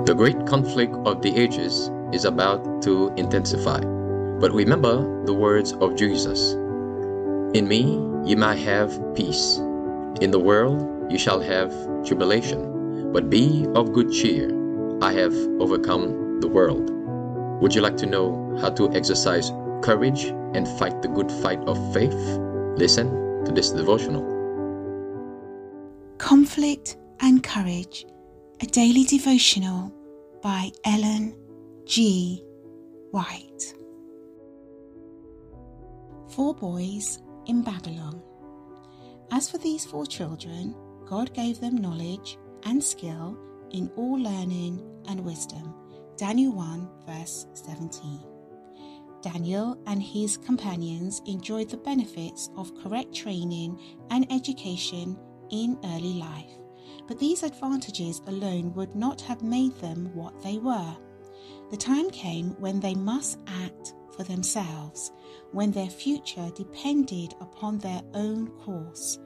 The great conflict of the ages is about to intensify. But remember the words of Jesus. In me ye might have peace. In the world ye shall have tribulation. But be of good cheer. I have overcome the world. Would you like to know how to exercise courage and fight the good fight of faith? Listen to this devotional. Conflict and Courage, a daily devotional by Ellen G. White. 4 boys in Babylon. As for these 4 children, God gave them knowledge and skill in all learning and wisdom. Daniel 1 verse 17. Daniel and his companions enjoyed the benefits of correct training and education in early life, but these advantages alone would not have made them what they were. The time came when they must act for themselves, when their future depended upon their own course.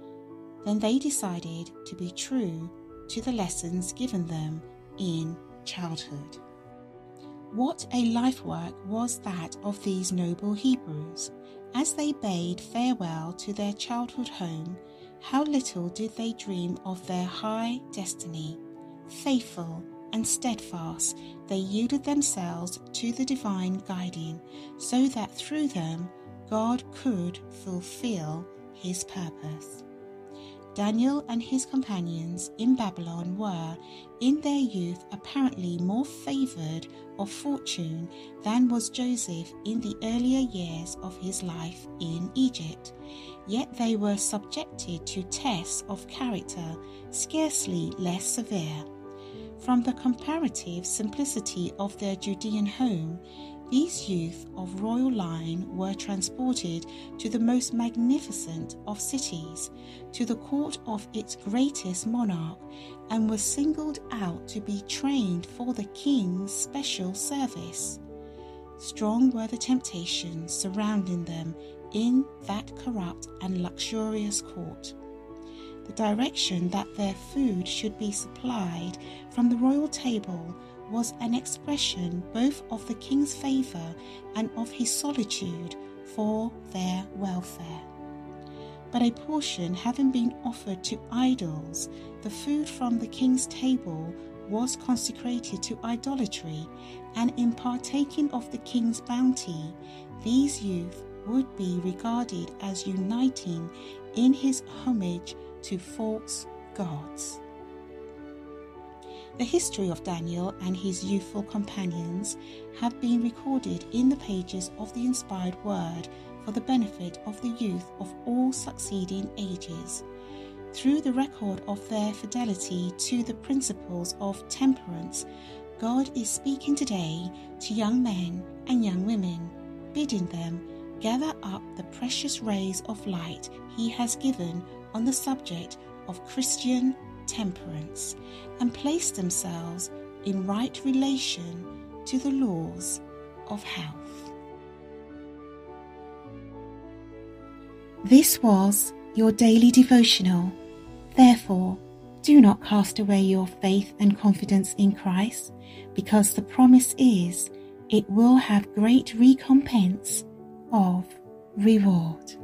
Then they decided to be true to the lessons given them in childhood. What a life work was that of these noble Hebrews. As they bade farewell to their childhood home, how little did they dream of their high destiny. Faithful and steadfast, they yielded themselves to the divine guiding, so that through them God could fulfill his purpose. Daniel and his companions in Babylon were, in their youth, apparently more favoured of fortune than was Joseph in the earlier years of his life in Egypt. Yet they were subjected to tests of character scarcely less severe. From the comparative simplicity of their Judean home, these youth of royal line were transported to the most magnificent of cities, to the court of its greatest monarch, and were singled out to be trained for the king's special service. Strong were the temptations surrounding them in that corrupt and luxurious court. The direction that their food should be supplied from the royal table was an expression both of the king's favour and of his solicitude for their welfare. But a portion having been offered to idols, the food from the king's table was consecrated to idolatry, and in partaking of the king's bounty, these youth would be regarded as uniting in his homage to false gods. The history of Daniel and his youthful companions have been recorded in the pages of the inspired word for the benefit of the youth of all succeeding ages. Through the record of their fidelity to the principles of temperance, God is speaking today to young men and young women, bidding them gather up the precious rays of light he has given on the subject of Christian temperance, and place themselves in right relation to the laws of health. This was your daily devotional. Therefore, do not cast away your faith and confidence in Christ, because the promise is it will have great recompense of reward.